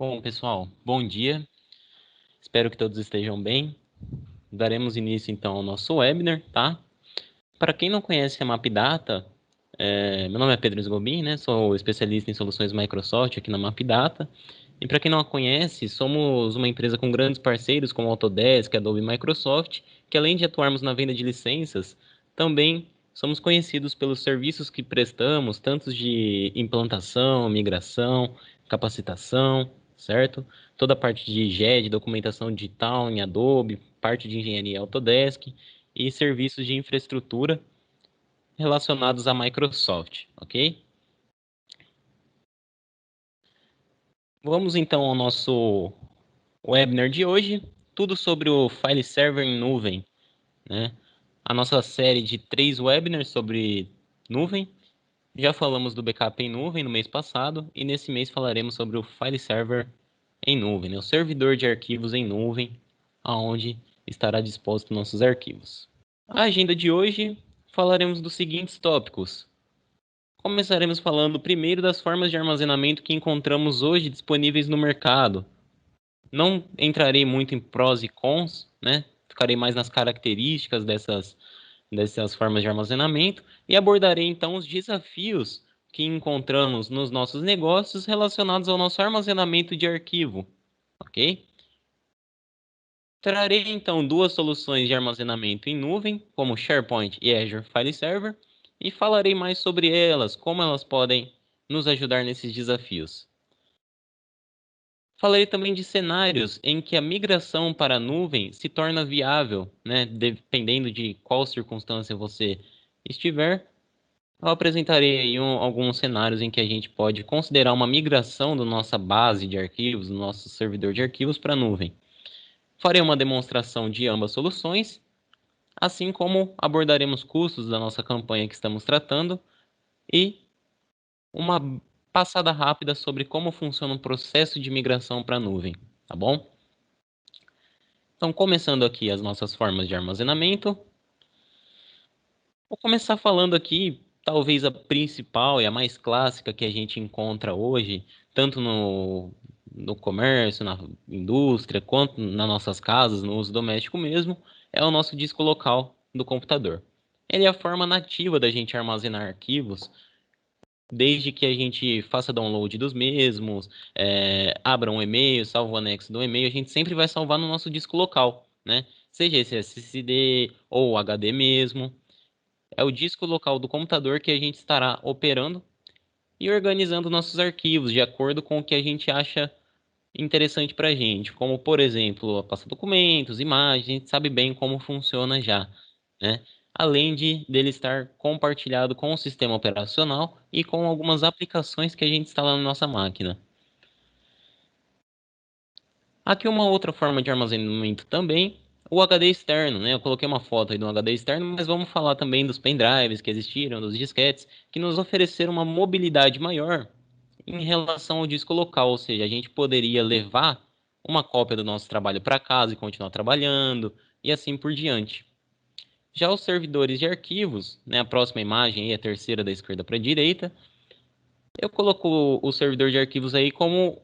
Bom, pessoal, bom dia. Espero que todos estejam bem. Daremos início, então, ao nosso webinar, tá? Para quem não conhece a MapData, meu nome é Pedro Esgobin, né? Sou especialista em soluções Microsoft aqui na MapData. E para quem não a conhece, somos uma empresa com grandes parceiros como Autodesk, Adobe e Microsoft, que além de atuarmos na venda de licenças, também somos conhecidos pelos serviços que prestamos, tanto de implantação, migração, capacitação, certo? Toda a parte de GED, documentação digital em Adobe, parte de engenharia Autodesk e serviços de infraestrutura relacionados à Microsoft, ok? Vamos então ao nosso webinar de hoje, tudo sobre o File Server em nuvem, né? A nossa série de 3 webinars sobre nuvem. Já falamos do backup em nuvem no mês passado e nesse mês falaremos sobre o File Server em nuvem, né? O servidor de arquivos em nuvem, aonde estará disposto nossos arquivos. A agenda de hoje falaremos dos seguintes tópicos. Começaremos falando primeiro das formas de armazenamento que encontramos hoje disponíveis no mercado. Não entrarei muito em prós e cons, né? Ficarei mais nas características dessas formas de armazenamento e abordarei então os desafios que encontramos nos nossos negócios relacionados ao nosso armazenamento de arquivo, ok? Trarei então duas soluções de armazenamento em nuvem, como SharePoint e Azure File Server, e falarei mais sobre elas, como elas podem nos ajudar nesses desafios. Falarei também de cenários em que a migração para a nuvem se torna viável, né? Dependendo de qual circunstância você estiver. Eu apresentarei aí alguns cenários em que a gente pode considerar uma migração da nossa base de arquivos, do nosso servidor de arquivos para a nuvem. Farei uma demonstração de ambas soluções, assim como abordaremos custos da nossa campanha que estamos tratando e uma passada rápida sobre como funciona o processo de migração para a nuvem, tá bom? Então, começando aqui as nossas formas de armazenamento, vou começar falando aqui, talvez a principal e a mais clássica que a gente encontra hoje, tanto no comércio, na indústria, quanto nas nossas casas, no uso doméstico mesmo, é o nosso disco local do computador. Ele é a forma nativa da gente armazenar arquivos, desde que a gente faça download dos mesmos, abra um e-mail, salva o anexo do e-mail, a gente sempre vai salvar no nosso disco local, né? Seja esse SSD ou HD mesmo. É o disco local do computador que a gente estará operando e organizando nossos arquivos de acordo com o que a gente acha interessante para a gente, como, por exemplo, a pasta documentos, imagens, a gente sabe bem como funciona já, né? Além dele estar compartilhado com o sistema operacional e com algumas aplicações que a gente instala na nossa máquina. Aqui uma outra forma de armazenamento também, o HD externo, né? Eu coloquei uma foto aí do HD externo, mas vamos falar também dos pendrives que existiram, dos disquetes, que nos ofereceram uma mobilidade maior em relação ao disco local, ou seja, a gente poderia levar uma cópia do nosso trabalho para casa e continuar trabalhando, e assim por diante. Já os servidores de arquivos, né, a próxima imagem aí, a terceira da esquerda para a direita, eu coloco o servidor de arquivos aí como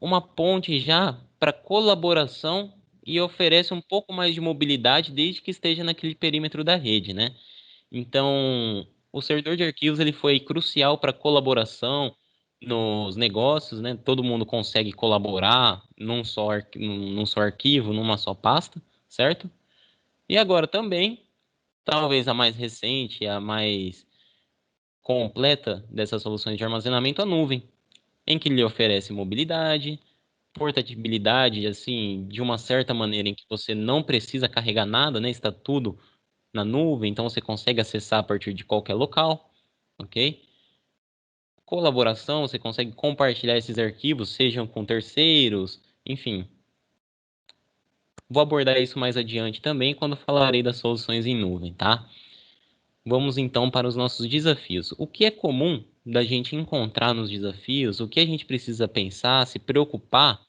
uma ponte já para colaboração e oferece um pouco mais de mobilidade desde que esteja naquele perímetro da rede, né? Então, o servidor de arquivos ele foi crucial para colaboração nos negócios, né? Todo mundo consegue colaborar num só arquivo, numa só pasta, certo? E agora também, talvez a mais recente, a mais completa dessas soluções de armazenamento, a nuvem, em que lhe oferece mobilidade, portabilidade, assim, de uma certa maneira em que você não precisa carregar nada, né? Está tudo na nuvem, então você consegue acessar a partir de qualquer local, ok? Colaboração, você consegue compartilhar esses arquivos, sejam com terceiros, enfim. Vou abordar isso mais adiante também quando falarei das soluções em nuvem, tá? Vamos então para os nossos desafios. O que é comum da gente encontrar nos desafios? O que a gente precisa pensar, se preocupar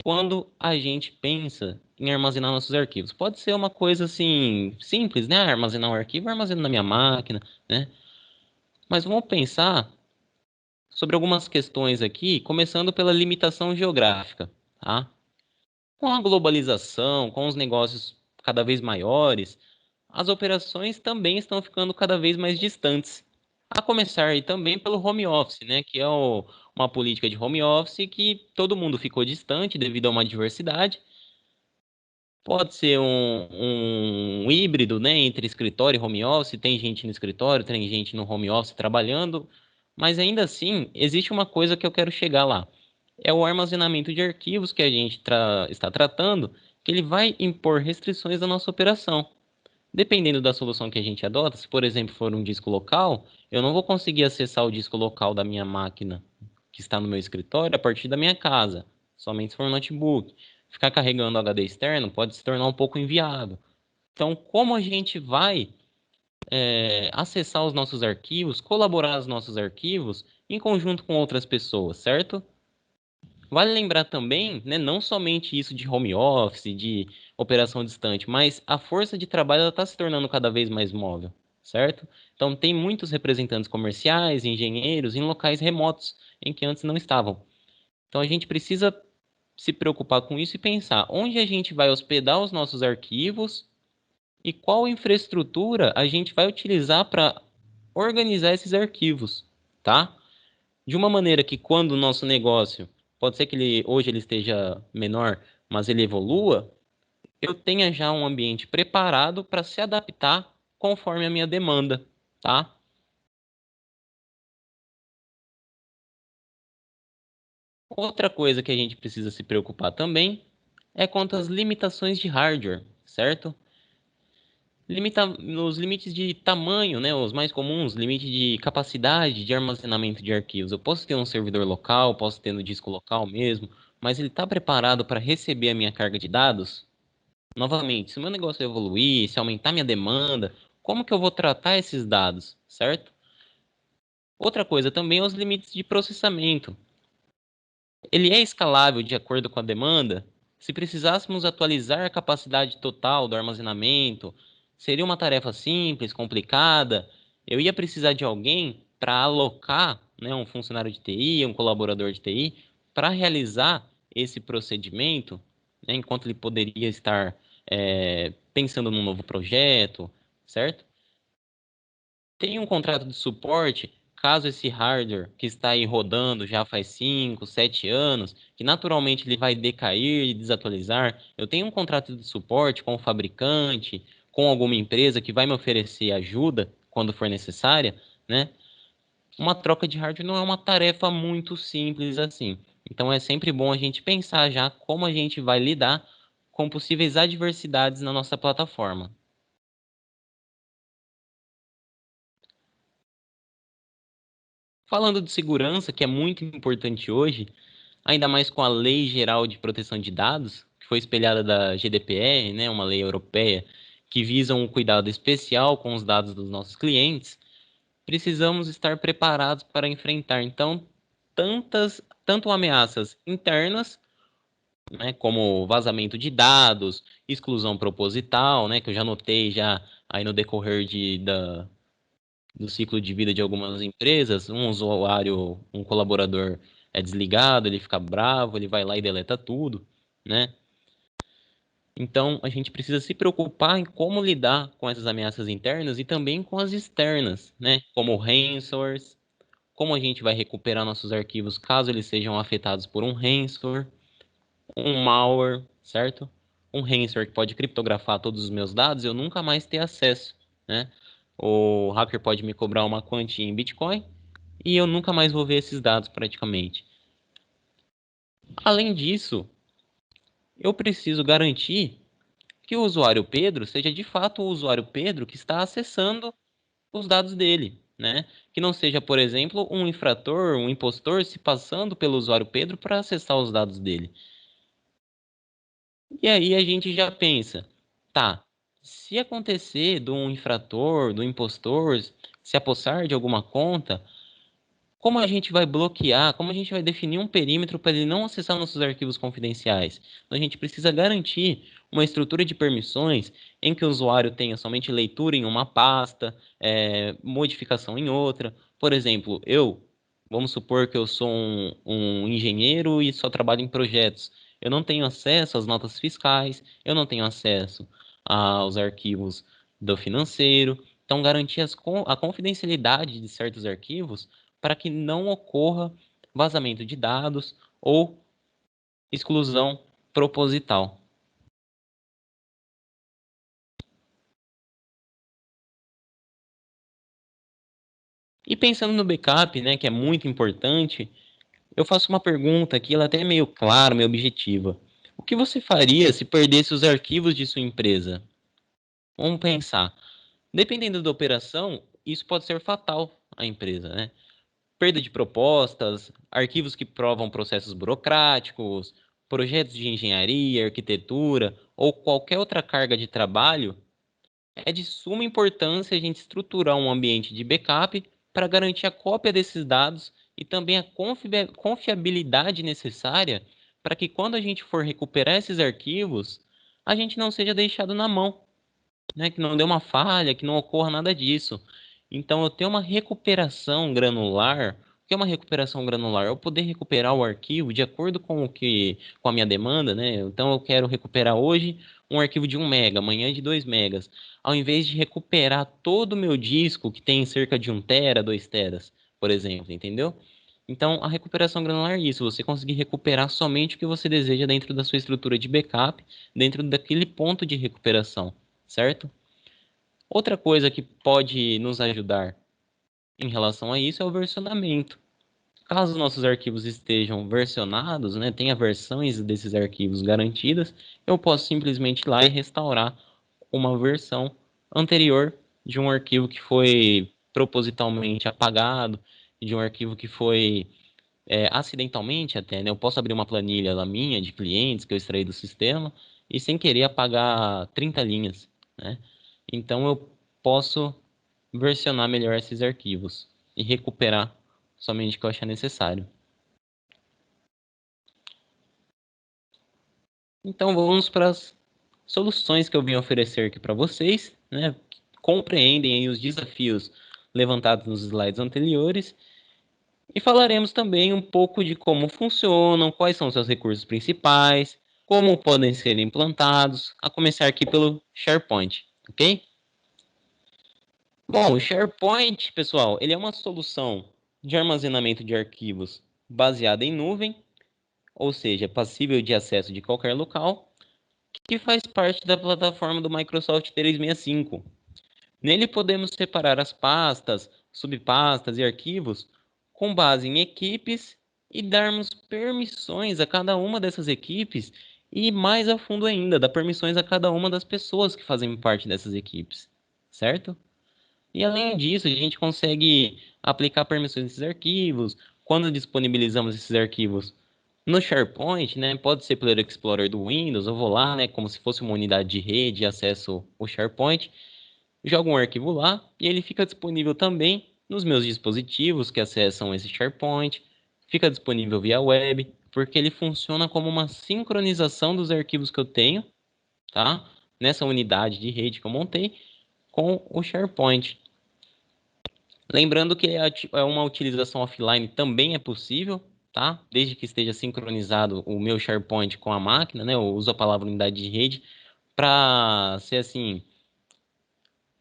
quando a gente pensa em armazenar nossos arquivos? Pode ser uma coisa assim, simples, né? Armazenar um arquivo, eu armazeno na minha máquina, né? Mas vamos pensar sobre algumas questões aqui, começando pela limitação geográfica, tá? Com a globalização, com os negócios cada vez maiores, as operações também estão ficando cada vez mais distantes. A começar aí também pelo home office, né? Que é uma política de home office que todo mundo ficou distante devido a uma diversidade. Pode ser um híbrido, né, entre escritório e home office. Tem gente no escritório, tem gente no home office trabalhando, mas ainda assim, existe uma coisa que eu quero chegar lá. É o armazenamento de arquivos que a gente está tratando, que ele vai impor restrições à nossa operação. Dependendo da solução que a gente adota, se por exemplo for um disco local, eu não vou conseguir acessar o disco local da minha máquina que está no meu escritório a partir da minha casa, somente se for um notebook. Ficar carregando HD externo pode se tornar um pouco inviável. Então, como a gente vai acessar os nossos arquivos, colaborar os nossos arquivos em conjunto com outras pessoas, certo? Vale lembrar também, né, não somente isso de home office, de operação distante, mas a força de trabalho está se tornando cada vez mais móvel, certo? Então, tem muitos representantes comerciais, engenheiros em locais remotos em que antes não estavam. Então, a gente precisa se preocupar com isso e pensar onde a gente vai hospedar os nossos arquivos e qual infraestrutura a gente vai utilizar para organizar esses arquivos, tá? De uma maneira que quando o nosso negócio, pode ser que hoje ele esteja menor, mas ele evolua, eu tenha já um ambiente preparado para se adaptar conforme a minha demanda, tá? Outra coisa que a gente precisa se preocupar também é quanto às limitações de hardware, certo? Nos limites de tamanho, né, os mais comuns, limite de capacidade de armazenamento de arquivos. Eu posso ter um servidor local, posso ter no disco local mesmo, mas ele está preparado para receber a minha carga de dados? Novamente, se o meu negócio evoluir, se aumentar minha demanda, como que eu vou tratar esses dados, certo? Outra coisa também é os limites de processamento. Ele é escalável de acordo com a demanda? Se precisássemos atualizar a capacidade total do armazenamento, seria uma tarefa simples, complicada? Eu ia precisar de alguém para alocar, né, um funcionário de TI, um colaborador de TI, para realizar esse procedimento, né, enquanto ele poderia estar pensando num novo projeto, certo? Tem um contrato de suporte, caso esse hardware que está aí rodando já faz 5, 7 anos, que naturalmente ele vai decair e desatualizar. Eu tenho um contrato de suporte com o fabricante, com alguma empresa que vai me oferecer ajuda quando for necessária, né? Uma troca de hardware não é uma tarefa muito simples assim. Então é sempre bom a gente pensar já como a gente vai lidar com possíveis adversidades na nossa plataforma. Falando de segurança, que é muito importante hoje, ainda mais com a Lei Geral de Proteção de Dados, que foi espelhada da GDPR, né, uma lei europeia que visa um cuidado especial com os dados dos nossos clientes, precisamos estar preparados para enfrentar então tanto ameaças internas, né, como vazamento de dados, exclusão proposital, né, que eu já notei já aí no decorrer do ciclo de vida de algumas empresas, um usuário, um colaborador é desligado, ele fica bravo, ele vai lá e deleta tudo, né? Então, a gente precisa se preocupar em como lidar com essas ameaças internas e também com as externas, né? Como ransomwares, como a gente vai recuperar nossos arquivos caso eles sejam afetados por um ransomware, um malware, certo? Um ransomware que pode criptografar todos os meus dados e eu nunca mais ter acesso, né? O hacker pode me cobrar uma quantia em Bitcoin e eu nunca mais vou ver esses dados praticamente. Além disso, eu preciso garantir que o usuário Pedro seja de fato o usuário Pedro que está acessando os dados dele, né? Que não seja, por exemplo, um infrator, um impostor se passando pelo usuário Pedro para acessar os dados dele. E aí a gente já pensa, tá, se acontecer do infrator, do impostor se apossar de alguma conta, como a gente vai bloquear, como a gente vai definir um perímetro para ele não acessar nossos arquivos confidenciais? Então, a gente precisa garantir uma estrutura de permissões em que o usuário tenha somente leitura em uma pasta, modificação em outra. Por exemplo, eu Vamos supor que eu sou um engenheiro e só trabalho em projetos. Eu não tenho acesso às notas fiscais, eu não tenho acesso aos arquivos do financeiro. Então, garantir a confidencialidade de certos arquivos para que não ocorra vazamento de dados ou exclusão proposital. E pensando no backup, né, que é muito importante, eu faço uma pergunta aqui, ela até é meio clara, meio objetiva. O que você faria se perdesse os arquivos de sua empresa? Vamos pensar. Dependendo da operação, isso pode ser fatal à empresa, né? Perda de propostas, arquivos que provam processos burocráticos, projetos de engenharia, arquitetura ou qualquer outra carga de trabalho. É de suma importância a gente estruturar um ambiente de backup para garantir a cópia desses dados e também a confiabilidade necessária para que quando a gente for recuperar esses arquivos, a gente não seja deixado na mão, né? Que não dê uma falha, que não ocorra nada disso. Então, eu tenho uma recuperação granular. O que é uma recuperação granular? Eu poder recuperar o arquivo de acordo com a minha demanda, né? Então, eu quero recuperar hoje um arquivo de 1 mega, amanhã de 2 megas, ao invés de recuperar todo o meu disco que tem cerca de 1 tera, 2 teras, por exemplo, entendeu? Então, a recuperação granular é isso, você conseguir recuperar somente o que você deseja dentro da sua estrutura de backup, dentro daquele ponto de recuperação, certo? Outra coisa que pode nos ajudar em relação a isso é o versionamento. Caso nossos arquivos estejam versionados, né, tenha versões desses arquivos garantidas, eu posso simplesmente ir lá e restaurar uma versão anterior de um arquivo que foi propositalmente apagado, de um arquivo que foi acidentalmente até, né? Eu posso abrir uma planilha lá minha de clientes que eu extraí do sistema e sem querer apagar 30 linhas, né? Então eu posso versionar melhor esses arquivos e recuperar somente o que eu achar necessário. Então vamos para as soluções que eu vim oferecer aqui para vocês, né? Que compreendem aí os desafios levantados nos slides anteriores e falaremos também um pouco de como funcionam, quais são seus recursos principais, como podem ser implantados, a começar aqui pelo SharePoint, ok? Bom, o SharePoint, pessoal, ele é uma solução de armazenamento de arquivos baseada em nuvem, ou seja, passível de acesso de qualquer local, que faz parte da plataforma do Microsoft 365. Nele podemos separar as pastas, subpastas e arquivos com base em equipes e darmos permissões a cada uma dessas equipes e mais a fundo ainda, dar permissões a cada uma das pessoas que fazem parte dessas equipes, certo? E além disso, a gente consegue aplicar permissões nesses arquivos. Quando disponibilizamos esses arquivos no SharePoint, né, pode ser pelo Explorer do Windows, eu vou lá, né, como se fosse uma unidade de rede e acesso ao SharePoint, jogo um arquivo lá e ele fica disponível também nos meus dispositivos que acessam esse SharePoint, fica disponível via web, porque ele funciona como uma sincronização dos arquivos que eu tenho, tá? Nessa unidade de rede que eu montei com o SharePoint. Lembrando que uma utilização offline também é possível, tá? Desde que esteja sincronizado o meu SharePoint com a máquina, né? Eu uso a palavra unidade de rede para ser assim,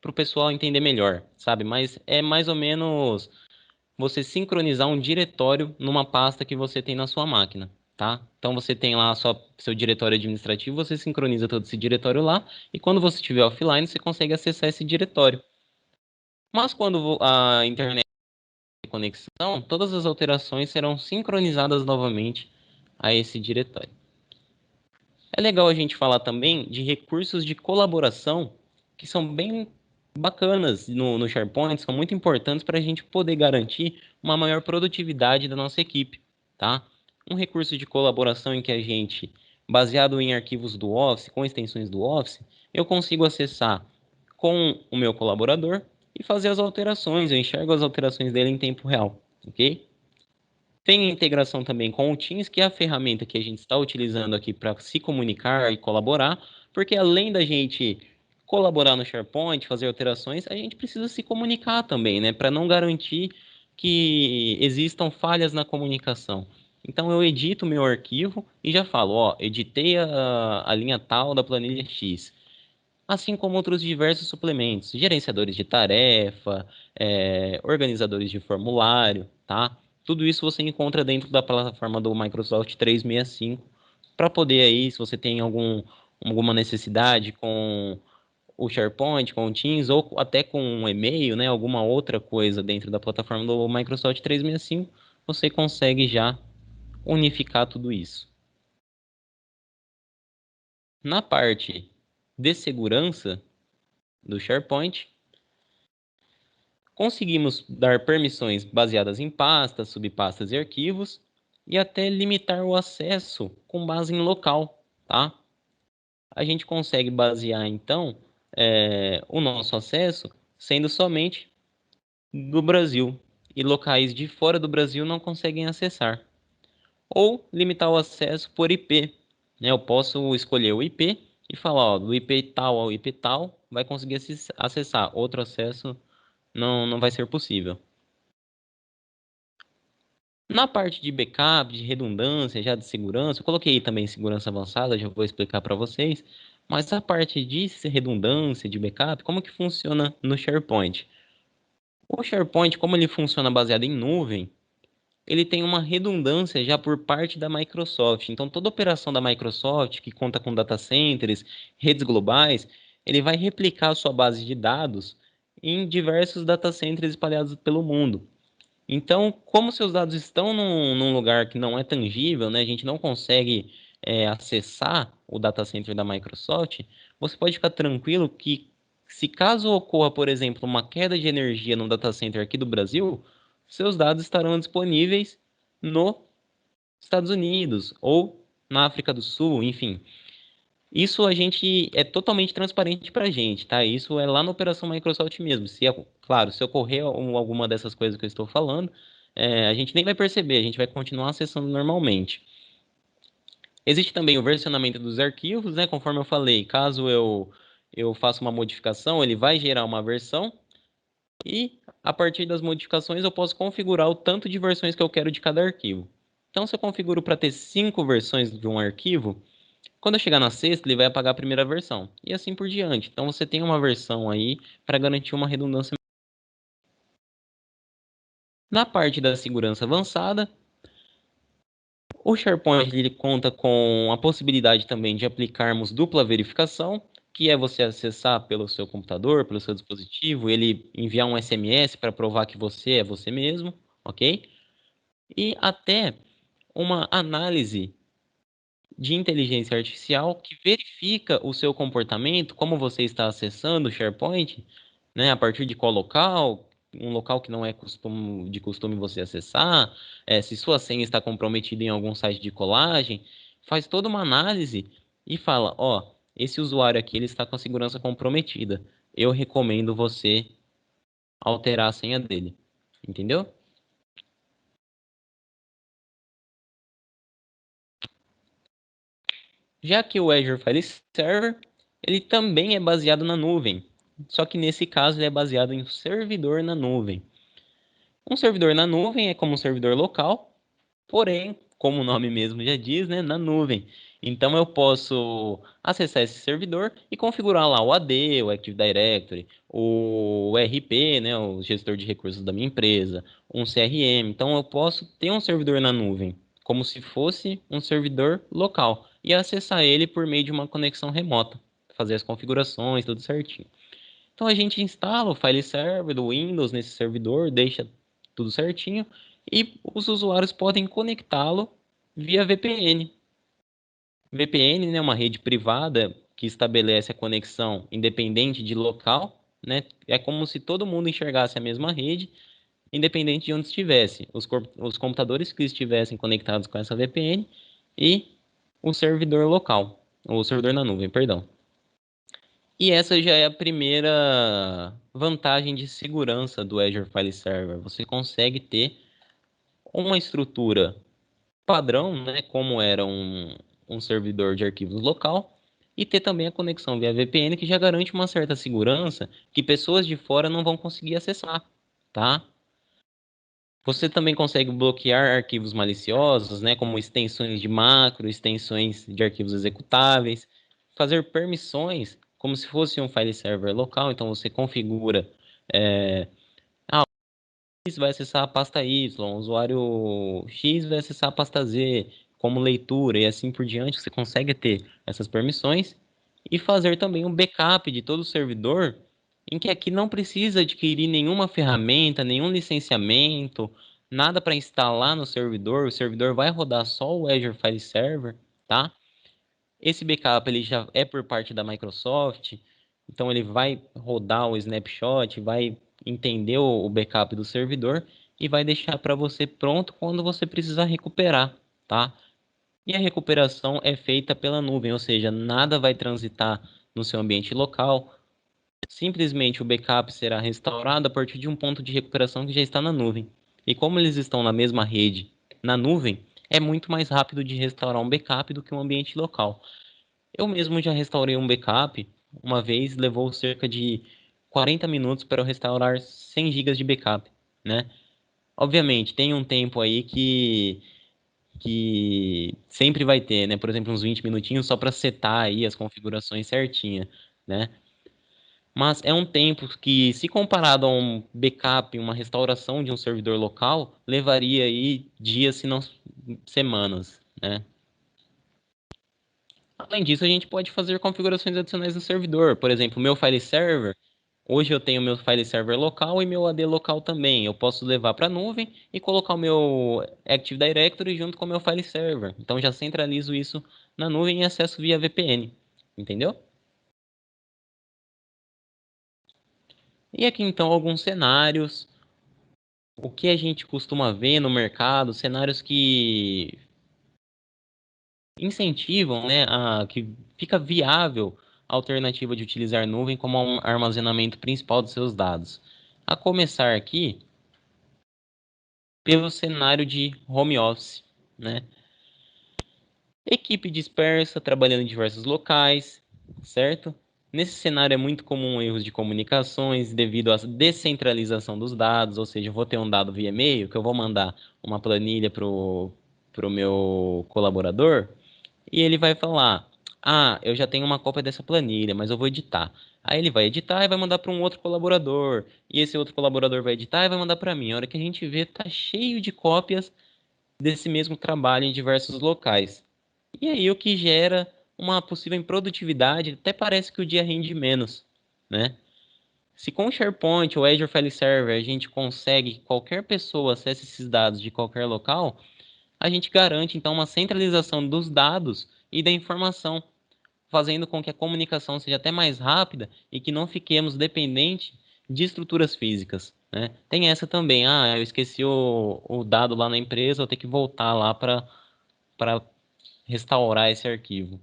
para o pessoal entender melhor, sabe? Mas é mais ou menos você sincronizar um diretório numa pasta que você tem na sua máquina, tá? Então você tem lá seu diretório administrativo, você sincroniza todo esse diretório lá, e quando você estiver offline, você consegue acessar esse diretório. Mas quando a internet tem conexão, todas as alterações serão sincronizadas novamente a esse diretório. É legal a gente falar também de recursos de colaboração que são bem bacanas no SharePoint, são muito importantes para a gente poder garantir uma maior produtividade da nossa equipe, tá? Um recurso de colaboração em que a gente, baseado em arquivos do Office, com extensões do Office, eu consigo acessar com o meu colaborador e fazer as alterações, eu enxergo as alterações dele em tempo real, ok? Tem a integração também com o Teams, que é a ferramenta que a gente está utilizando aqui para se comunicar e colaborar, porque além da gente colaborar no SharePoint, fazer alterações, a gente precisa se comunicar também, né? Para não garantir que existam falhas na comunicação. Então eu edito o meu arquivo e já falo, ó, editei a linha tal da planilha X. Assim como outros diversos suplementos, gerenciadores de tarefa, organizadores de formulário, tá? Tudo isso você encontra dentro da plataforma do Microsoft 365 para poder aí, se você tem alguma necessidade com o SharePoint, com o Teams ou até com um e-mail, né, alguma outra coisa dentro da plataforma do Microsoft 365, você consegue já unificar tudo isso. Na parte de segurança do SharePoint, conseguimos dar permissões baseadas em pastas, subpastas e arquivos e até limitar o acesso com base em local, tá? A gente consegue basear então o nosso acesso sendo somente do Brasil e locais de fora do Brasil não conseguem acessar. Ou limitar o acesso por IP, né? Eu posso escolher o IP e falar, ó, do IP tal ao IP tal vai conseguir acessar. Outro acesso não vai ser possível. Na parte de backup, de redundância, já de segurança, eu coloquei também segurança avançada, já vou explicar para vocês. Mas a parte de redundância, de backup, como que funciona no SharePoint? O SharePoint, como ele funciona baseado em nuvem, ele tem uma redundância já por parte da Microsoft. Então, toda operação da Microsoft, que conta com data centers, redes globais, ele vai replicar a sua base de dados em diversos data centers espalhados pelo mundo. Então, como seus dados estão num lugar que não é tangível, né, a gente não consegue acessar o data center da Microsoft, você pode ficar tranquilo que, se caso ocorra, por exemplo, uma queda de energia no data center aqui do Brasil, seus dados estarão disponíveis nos Estados Unidos ou na África do Sul, enfim. Isso a gente é totalmente transparente para a gente, tá? Isso é lá na operação Microsoft mesmo. Claro, se ocorrer alguma dessas coisas que eu estou falando, a gente nem vai perceber, a gente vai continuar acessando normalmente. Existe também o versionamento dos arquivos, né? Conforme eu falei, caso eu faça uma modificação, ele vai gerar uma versão e a partir das modificações eu posso configurar o tanto de versões que eu quero de cada arquivo. Então, se eu configuro para ter 5 versões de um arquivo, quando eu chegar na sexta, ele vai apagar a primeira versão. E assim por diante. Então você tem uma versão aí para garantir uma redundância. Na parte da segurança avançada, o SharePoint ele conta com a possibilidade também de aplicarmos dupla verificação, que é você acessar pelo seu computador, pelo seu dispositivo, ele enviar um SMS para provar que você é você mesmo, ok? E até uma análise de inteligência artificial que verifica o seu comportamento, como você está acessando o SharePoint, né, a partir de qual local, um local que não é de costume você acessar, se sua senha está comprometida em algum site de colagem, faz toda uma análise e fala, ó, esse usuário aqui ele está com a segurança comprometida. Eu recomendo você alterar a senha dele. Entendeu? Já que o Azure File Server, ele também é baseado na nuvem. Só que nesse caso ele é baseado em um servidor na nuvem. Um servidor na nuvem é como um servidor local, porém, como o nome mesmo já diz, né, na nuvem. Então eu posso acessar esse servidor e configurar lá o AD, o Active Directory, o RP, né, o gestor de recursos da minha empresa, um CRM. Então eu posso ter um servidor na nuvem, como se fosse um servidor local, e acessar ele por meio de uma conexão remota, fazer as configurações, tudo certinho. Então a gente instala o file server do Windows nesse servidor, deixa tudo certinho e os usuários podem conectá-lo via VPN. VPN, né, é uma rede privada que estabelece a conexão independente de local, né? É como se todo mundo enxergasse a mesma rede, independente de onde estivesse. Os computadores que estivessem conectados com essa VPN e o servidor local, ou o servidor na nuvem, perdão. E essa já é a primeira vantagem de segurança do Azure File Server. Você consegue ter uma estrutura padrão, né, como era um servidor de arquivos local, e ter também a conexão via VPN, que já garante uma certa segurança que pessoas de fora não vão conseguir acessar, tá? Você também consegue bloquear arquivos maliciosos, né, como extensões de macro, extensões de arquivos executáveis, fazer permissões como se fosse um file server local. Então você configura, ah, o X vai acessar a pasta Y, o usuário X vai acessar a pasta Z, como leitura e assim por diante. Você consegue ter essas permissões e fazer também um backup de todo o servidor, em que aqui não precisa adquirir nenhuma ferramenta, nenhum licenciamento, nada para instalar no servidor. O servidor vai rodar só o Azure File Server, tá? Esse backup ele já é por parte da Microsoft, então ele vai rodar o snapshot, vai entender o backup do servidor e vai deixar para você pronto quando você precisar recuperar, tá? E a recuperação é feita pela nuvem, ou seja, nada vai transitar no seu ambiente local. Simplesmente o backup será restaurado a partir de um ponto de recuperação que já está na nuvem. E como eles estão na mesma rede, na nuvem, é muito mais rápido de restaurar um backup do que um ambiente local. Eu mesmo já restaurei um backup, uma vez levou cerca de 40 minutos para eu restaurar 100 gigas de backup, né? Obviamente, tem um tempo aí que sempre vai ter, né? Por exemplo, uns 20 minutinhos só para setar aí as configurações certinha, né? Mas é um tempo que, se comparado a um backup, uma restauração de um servidor local, levaria aí dias, se não semanas, né? Além disso, a gente pode fazer configurações adicionais no servidor. Por exemplo, o meu file server, hoje eu tenho meu file server local e meu AD local também. Eu posso levar para a nuvem e colocar o meu Active Directory junto com o meu file server. Então já centralizo isso na nuvem e acesso via VPN. Entendeu? E aqui então alguns cenários. O que a gente costuma ver no mercado, cenários que incentivam, né, que fica viável a alternativa de utilizar nuvem como um armazenamento principal dos seus dados. A começar aqui pelo cenário de home office, né? Equipe dispersa, trabalhando em diversos locais, certo? Nesse cenário é muito comum erros de comunicações devido à descentralização dos dados, ou seja, eu vou ter um dado via e-mail que eu vou mandar uma planilha pro meu colaborador e ele vai falar: Ah, eu já tenho uma cópia dessa planilha, mas eu vou editar. Aí ele vai editar e vai mandar para um outro colaborador, e esse outro colaborador vai editar e vai mandar para mim. A hora que a gente vê, tá cheio de cópias desse mesmo trabalho em diversos locais. E aí o que gera uma possível improdutividade, até parece que o dia rende menos, né? Se com o SharePoint ou Azure File Server a gente consegue que qualquer pessoa acesse esses dados de qualquer local, a gente garante então uma centralização dos dados e da informação, fazendo com que a comunicação seja até mais rápida e que não fiquemos dependentes de estruturas físicas, né? Tem essa também, eu esqueci o dado lá na empresa, vou ter que voltar lá para restaurar esse arquivo.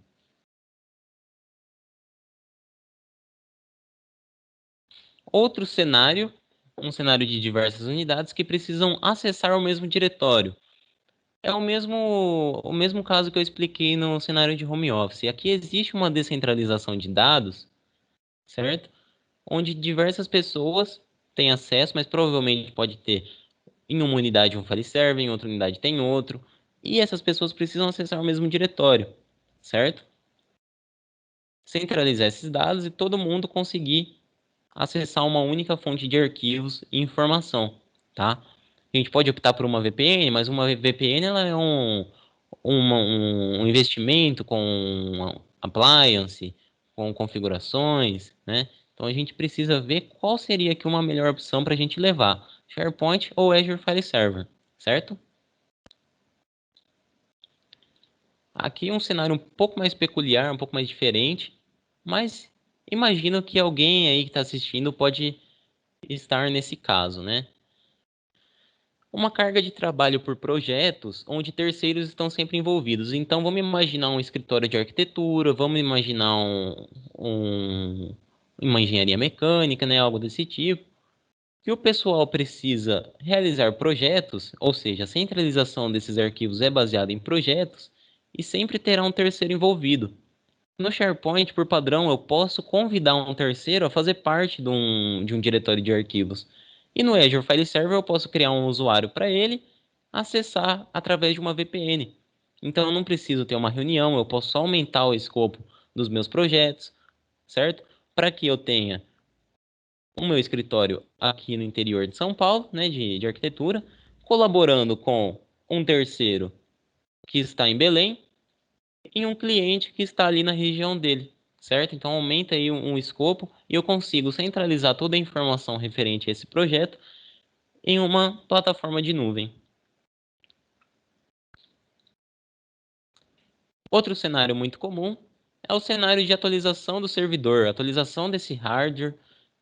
Outro cenário, um cenário de diversas unidades que precisam acessar o mesmo diretório. É o mesmo caso que eu expliquei no cenário de home office. Aqui existe uma descentralização de dados, certo? Onde diversas pessoas têm acesso, mas provavelmente pode ter em uma unidade um file server, em outra unidade tem outro, e essas pessoas precisam acessar o mesmo diretório, certo? Centralizar esses dados e todo mundo conseguir acessar uma única fonte de arquivos e informação, tá? A gente pode optar por uma VPN, mas uma VPN ela é um investimento com appliance, com configurações, né? Então a gente precisa ver qual seria aqui uma melhor opção para a gente levar, SharePoint ou Azure File Server, certo? Aqui é um cenário um pouco mais peculiar, um pouco mais diferente, mas imagino que alguém aí que está assistindo pode estar nesse caso, né? Uma carga de trabalho por projetos onde terceiros estão sempre envolvidos. Então, vamos imaginar um escritório de arquitetura, vamos imaginar uma engenharia mecânica, né? Algo desse tipo. Que o pessoal precisa realizar projetos, ou seja, a centralização desses arquivos é baseada em projetos e sempre terá um terceiro envolvido. No SharePoint, por padrão, eu posso convidar um terceiro a fazer parte de um diretório de arquivos. E no Azure File Server eu posso criar um usuário para ele acessar através de uma VPN. Então eu não preciso ter uma reunião, eu posso só aumentar o escopo dos meus projetos, certo? Para que eu tenha o meu escritório aqui no interior de São Paulo, né, de arquitetura, colaborando com um terceiro que está em Belém e um cliente que está ali na região dele, certo? Então aumenta aí um escopo e eu consigo centralizar toda a informação referente a esse projeto em uma plataforma de nuvem. Outro cenário muito comum é o cenário de atualização do servidor, atualização desse hardware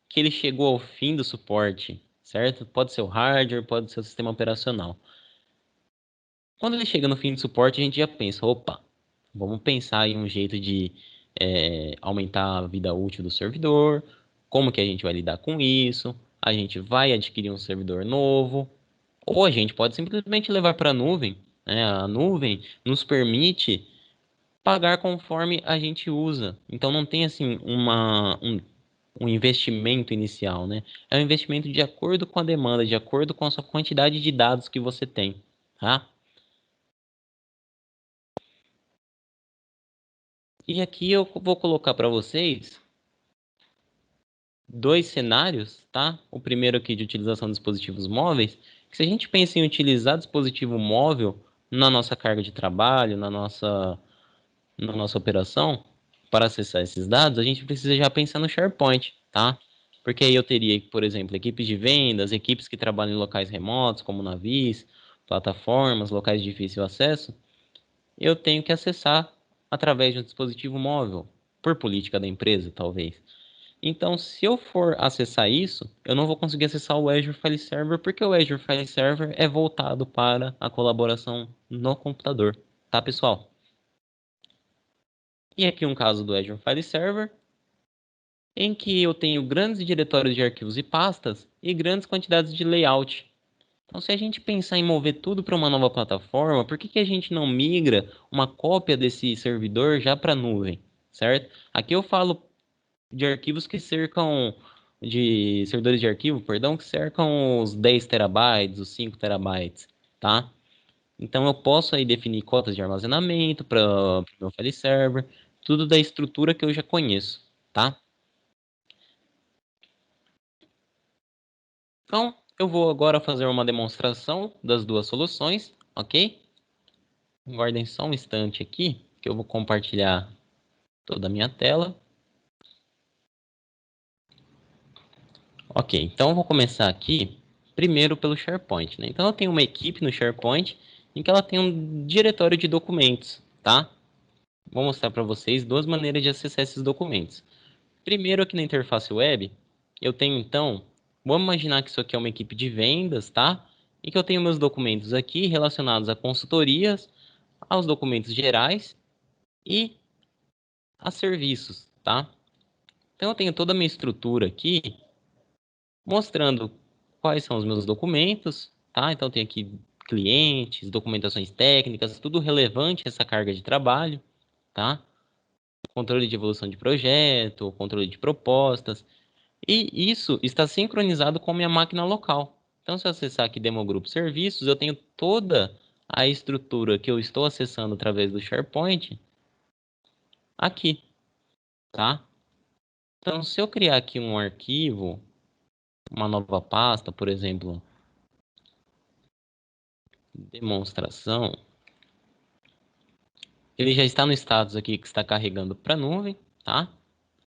que ele chegou ao fim do suporte, certo? Pode ser o hardware, pode ser o sistema operacional. Quando ele chega no fim do suporte, a gente já pensa, opa, vamos pensar em um jeito de aumentar a vida útil do servidor, como que a gente vai lidar com isso, a gente vai adquirir um servidor novo, ou a gente pode simplesmente levar para a nuvem, né? A nuvem nos permite pagar conforme a gente usa. Então não tem assim um investimento inicial, né? É um investimento de acordo com a demanda, de acordo com a sua quantidade de dados que você tem, tá? E aqui eu vou colocar para vocês dois cenários, tá? O primeiro aqui de utilização de dispositivos móveis, que se a gente pensa em utilizar dispositivo móvel na nossa carga de trabalho, na nossa operação, para acessar esses dados, a gente precisa já pensar no SharePoint, tá? Porque aí eu teria, por exemplo, equipes de vendas, equipes que trabalham em locais remotos, como navios, plataformas, locais de difícil acesso, eu tenho que acessar através de um dispositivo móvel, por política da empresa, talvez. Então, se eu for acessar isso, eu não vou conseguir acessar o Azure File Server, porque o Azure File Server é voltado para a colaboração no computador, tá, pessoal? E aqui um caso do Azure File Server, em que eu tenho grandes diretórios de arquivos e pastas e grandes quantidades de layout. Então, se a gente pensar em mover tudo para uma nova plataforma, por que que a gente não migra uma cópia desse servidor já para a nuvem, certo? Aqui eu falo de arquivos que cercam, de servidores de arquivo, perdão, que cercam os 10 terabytes, os 5 terabytes, tá? Então eu posso aí definir cotas de armazenamento para o meu file server, tudo da estrutura que eu já conheço, tá? Então, eu vou agora fazer uma demonstração das duas soluções, ok? Aguardem só um instante aqui, que eu vou compartilhar toda a minha tela. Ok, então eu vou começar aqui, primeiro pelo SharePoint, né? Então eu tenho uma equipe no SharePoint, em que ela tem um diretório de documentos, tá? Vou mostrar para vocês duas maneiras de acessar esses documentos. Primeiro, aqui na interface web, eu tenho então, vamos imaginar que isso aqui é uma equipe de vendas, tá? E que eu tenho meus documentos aqui relacionados a consultorias, aos documentos gerais e a serviços, tá? Então eu tenho toda a minha estrutura aqui mostrando quais são os meus documentos, tá? Então eu tenho aqui clientes, documentações técnicas, tudo relevante a essa carga de trabalho, tá? Controle de evolução de projeto, controle de propostas. E isso está sincronizado com a minha máquina local. Então, se eu acessar aqui Demo Grupo Serviços, eu tenho toda a estrutura que eu estou acessando através do SharePoint aqui, tá? Então, se eu criar aqui um arquivo, uma nova pasta, por exemplo, demonstração, ele já está no status aqui que está carregando para a nuvem, tá?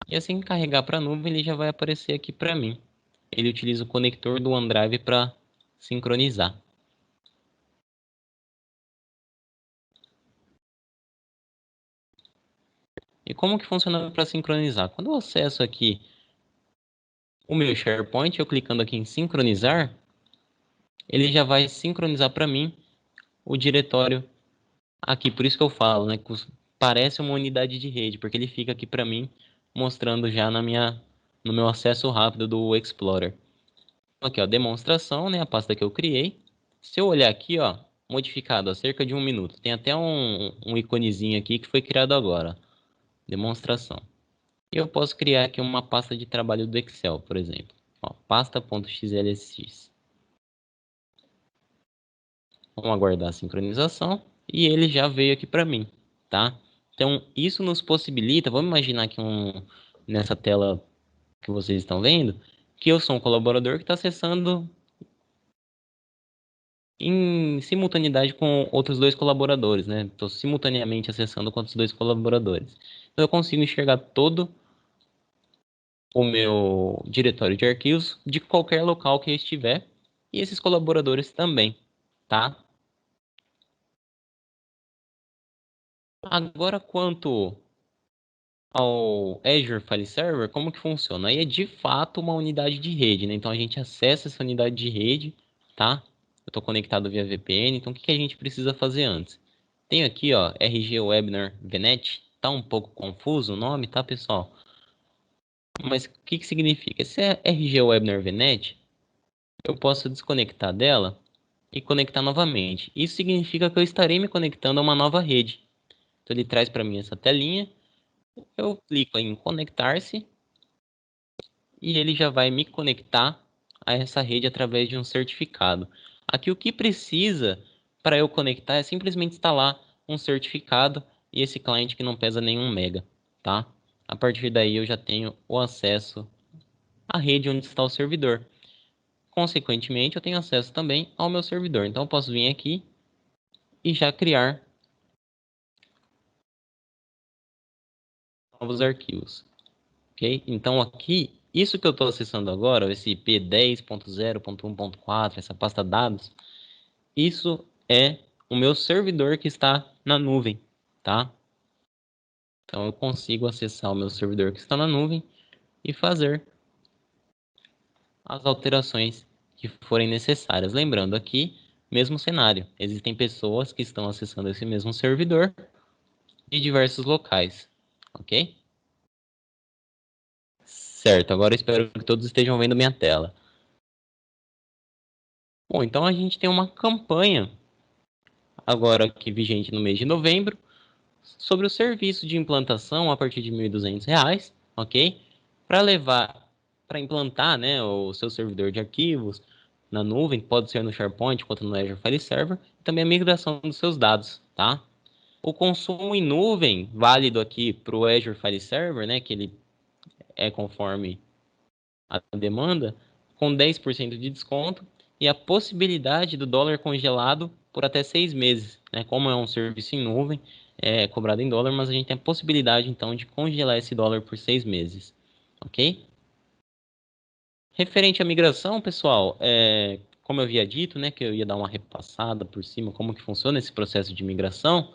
E assim que carregar para a nuvem, ele já vai aparecer aqui para mim. Ele utiliza o conector do OneDrive para sincronizar. E como que funciona para sincronizar? Quando eu acesso aqui o meu SharePoint, eu clicando aqui em sincronizar, ele já vai sincronizar para mim o diretório aqui. Por isso que eu falo, né, que parece uma unidade de rede, porque ele fica aqui para mim mostrando já no meu acesso rápido do Explorer. Aqui, ó, demonstração, né, a pasta que eu criei. Se eu olhar aqui, ó, modificado há cerca de 1 minuto, tem até um iconezinho aqui que foi criado agora. Demonstração. E eu posso criar aqui uma pasta de trabalho do Excel, por exemplo. Ó, pasta.xlsx. Vamos aguardar a sincronização e ele já veio aqui para mim, tá? Então, isso nos possibilita, vamos imaginar que nessa tela que vocês estão vendo, que eu sou um colaborador que está acessando em simultaneidade com outros dois colaboradores, né? Estou simultaneamente acessando com outros dois colaboradores. Então, eu consigo enxergar todo o meu diretório de arquivos de qualquer local que eu estiver e esses colaboradores também, tá? Agora, quanto ao Azure File Server, como que funciona? Aí é de fato uma unidade de rede, né? Então a gente acessa essa unidade de rede, tá? Eu estou conectado via VPN, então o que que a gente precisa fazer antes? Tenho aqui, ó, RG Webinar VNet, tá um pouco confuso o nome, tá, pessoal? Mas o que que significa? Se é RG Webinar VNet, eu posso desconectar dela e conectar novamente. Isso significa que eu estarei me conectando a uma nova rede. Então ele traz para mim essa telinha, eu clico em conectar-se e ele já vai me conectar a essa rede através de um certificado. Aqui o que precisa para eu conectar é simplesmente instalar um certificado e esse cliente que não pesa nenhum mega, tá? A partir daí eu já tenho o acesso à rede onde está o servidor. Consequentemente, eu tenho acesso também ao meu servidor. Então eu posso vir aqui e já criar novos arquivos, ok? Então aqui, isso que eu estou acessando agora, esse IP 10.0.1.4, essa pasta dados, isso é o meu servidor que está na nuvem, tá? Então eu consigo acessar o meu servidor que está na nuvem e fazer as alterações que forem necessárias. Lembrando aqui, mesmo cenário, existem pessoas que estão acessando esse mesmo servidor de diversos locais, ok? Certo, agora espero que todos estejam vendo minha tela. Bom, então a gente tem uma campanha agora aqui vigente no mês de novembro sobre o serviço de implantação a partir de R$ 1.200, ok? Para levar, para implantar, né, o seu servidor de arquivos na nuvem, pode ser no SharePoint quanto no Azure File Server, e também a migração dos seus dados, tá? O consumo em nuvem, válido aqui para o Azure File Server, né, que ele é conforme a demanda, com 10% de desconto e a possibilidade do dólar congelado por até 6 meses, né? Como é um serviço em nuvem, é cobrado em dólar, mas a gente tem a possibilidade então de congelar esse dólar por 6 meses, ok? Referente à migração, pessoal, como eu havia dito, né, que eu ia dar uma repassada por cima como que funciona esse processo de migração.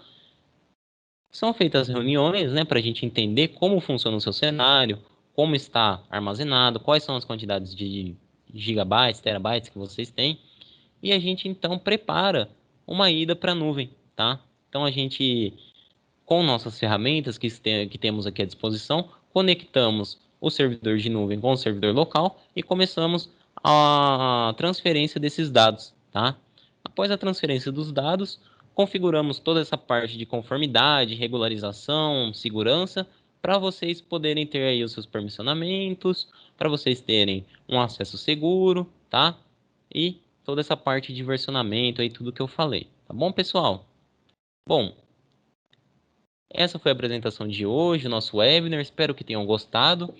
São feitas reuniões, né, para a gente entender como funciona o seu cenário, como está armazenado, quais são as quantidades de gigabytes, terabytes que vocês têm, e a gente então prepara uma ida para a nuvem, tá? Então a gente, com nossas ferramentas que temos aqui à disposição, conectamos o servidor de nuvem com o servidor local e começamos a transferência desses dados, tá? Após a transferência dos dados, configuramos toda essa parte de conformidade, regularização, segurança, para vocês poderem ter aí os seus permissionamentos, para vocês terem um acesso seguro, tá? E toda essa parte de versionamento aí, tudo que eu falei, tá bom, pessoal? Bom, essa foi a apresentação de hoje, o nosso webinar. Espero que tenham gostado.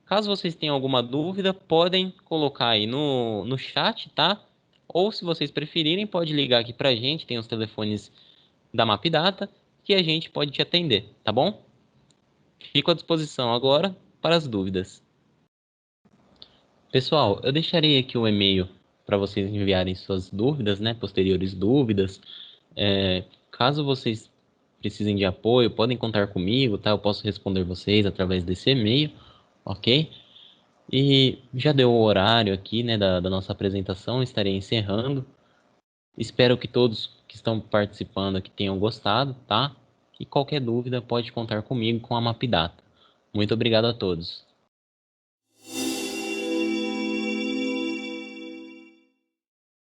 Caso vocês tenham alguma dúvida, podem colocar aí no chat, tá? Ou se vocês preferirem, pode ligar aqui pra gente, tem os telefones da MapData, que a gente pode te atender, tá bom? Fico à disposição agora para as dúvidas. Pessoal, eu deixarei aqui o e-mail para vocês enviarem suas dúvidas, né? Posteriores dúvidas. Caso vocês precisem de apoio, podem contar comigo, tá? Eu posso responder vocês através desse e-mail, ok? E já deu o horário aqui, né, da nossa apresentação, estarei encerrando. Espero que todos que estão participando aqui tenham gostado, tá? E qualquer dúvida pode contar comigo com a Mapdata. Muito obrigado a todos.